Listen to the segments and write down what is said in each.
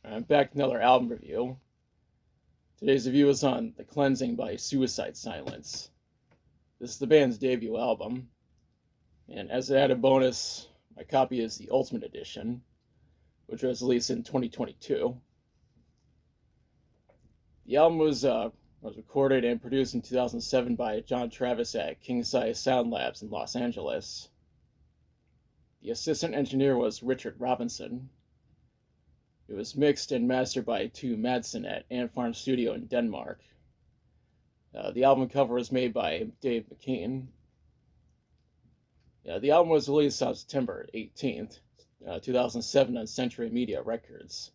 I'm back to another album review. Today's review is on The Cleansing by Suicide Silence. This is the band's debut album, and as an added bonus, my copy is the Ultimate Edition, which was released in 2022. The album was recorded and produced in 2007 by John Travis at King Size Sound Labs in Los Angeles. The assistant engineer was Richard Robinson. It was mixed and mastered by Tu Madsen at Ant Farm Studio in Denmark. The album cover was made by Dave McKean. The album was released on September 18th, 2007 on Century Media Records,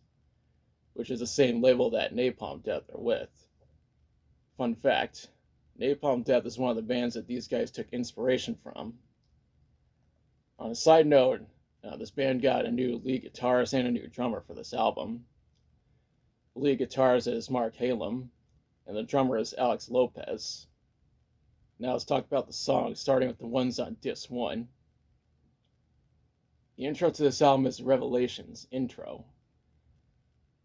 which is the same label that Napalm Death are with. Fun fact, Napalm Death is one of the bands that these guys took inspiration from. On a side note, this band got a new lead guitarist and a new drummer for this album. The lead guitarist is Mark Halem, and the drummer is Alex Lopez. Now let's talk about the songs, starting with the ones on Disc 1. The intro to this album is Revelations intro.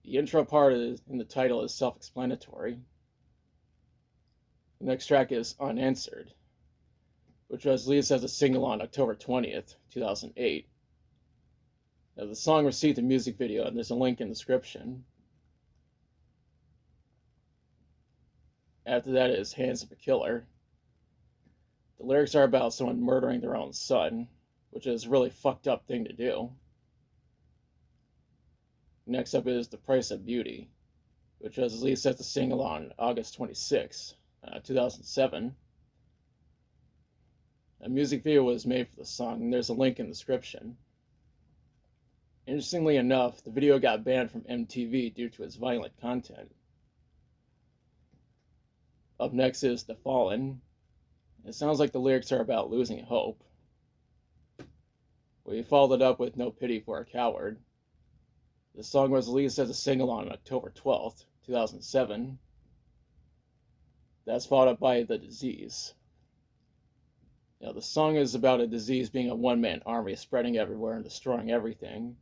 The intro part in the title is self-explanatory. The next track is Unanswered, which was released as a single on October 20th, 2008. The song received a music video, and there's a link in the description. After that is Hands of a Killer. The lyrics are about someone murdering their own son, which is a really fucked up thing to do. Next up is The Price of Beauty, which was released as a single on August 26, 2007. A music video was made for the song, and there's a link in the description. Interestingly enough, the video got banned from MTV due to its violent content. Up next is The Fallen. It sounds like the lyrics are about losing hope. We followed it up with No Pity for a Coward. The song was released as a single on October 12th, 2007. That's followed up by The Disease. The song is about a disease being a one-man army spreading everywhere and destroying everything.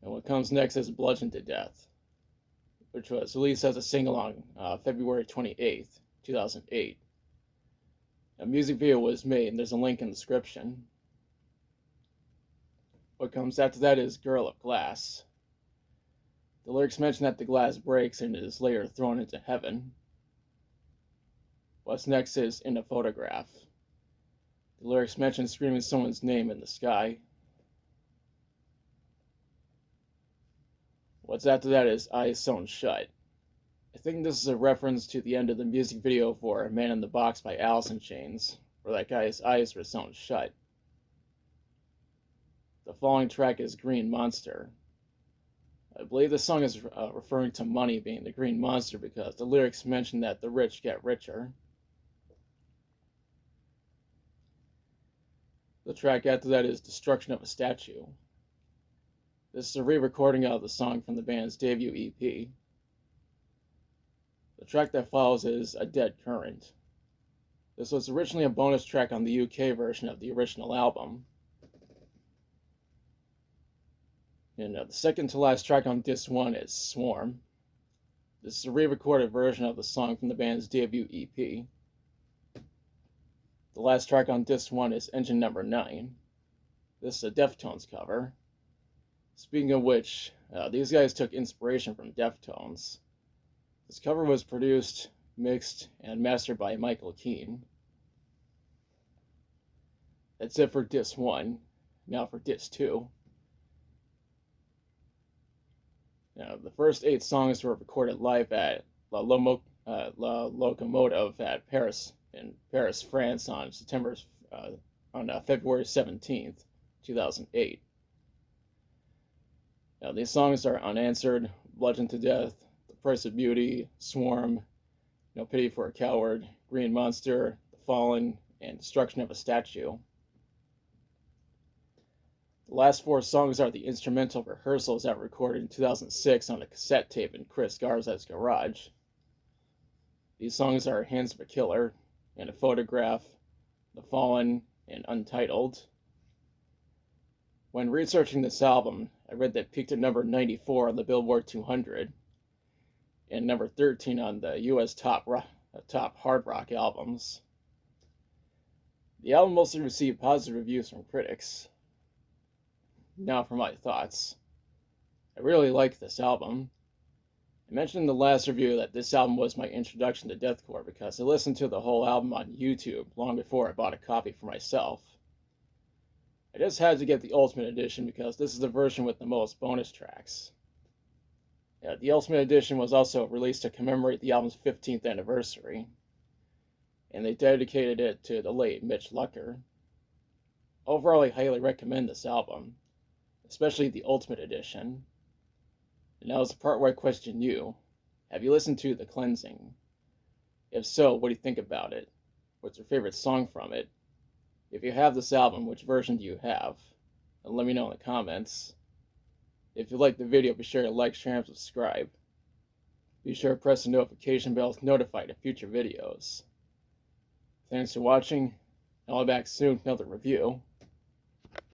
And what comes next is Bludgeoned to Death, which was released as a single on February 28th, 2008. A music video was made, and there's a link in the description. What comes after that is Girl of Glass. The lyrics mention that the glass breaks and is later thrown into heaven. What's next is In a Photograph. The lyrics mention screaming someone's name in the sky. What's after that is Eyes Sewn Shut. I think this is a reference to the end of the music video for Man in the Box by Alice in Chains, where that guy's eyes were sewn shut. The following track is Green Monster. I believe the song is referring to money being the green monster because the lyrics mention that the rich get richer. The track after that is Destruction of a Statue. This is a re-recording of the song from the band's debut EP. The track that follows is A Dead Current. This was originally a bonus track on the UK version of the original album. And the second to last track on Disc 1 is Swarm. This is a re-recorded version of the song from the band's debut EP. The last track on Disc 1 is Engine Number 9. This is a Deftones cover. Speaking of which, these guys took inspiration from Deftones. This cover was produced, mixed, and mastered by Michael Keane. That's it for Disc 1. Now for Disc 2. The first 8 songs were recorded live at La Locomotive at Paris, in Paris, France, on February 17th, 2008. These songs are Unanswered, Bludgeoned to Death, The Price of Beauty, Swarm, No Pity for a Coward, Green Monster, The Fallen, and Destruction of a Statue. The last 4 songs are the instrumental rehearsals that were recorded in 2006 on a cassette tape in Chris Garza's garage. These songs are Hands of a Killer, In a Photograph, The Fallen, and Untitled. When researching this album, I read that it peaked at number 94 on the Billboard 200 and number 13 on the US top hard rock albums. The album mostly received positive reviews from critics. Now for my thoughts. I really like this album. I mentioned in the last review that this album was my introduction to deathcore because I listened to the whole album on YouTube long before I bought a copy for myself. I just had to get the Ultimate Edition because this is the version with the most bonus tracks. The Ultimate Edition was also released to commemorate the album's 15th anniversary, and they dedicated it to the late Mitch Lucker. Overall, I highly recommend this album, especially the Ultimate Edition. And now is the part where I question you. Have you listened to The Cleansing? If so, what do you think about it? What's your favorite song from it? If you have this album, which version do you have? And let me know in the comments. If you like the video, be sure to like, share, and subscribe. Be sure to press the notification bell to be notified of future videos. Thanks for watching, and I'll be back soon with another review.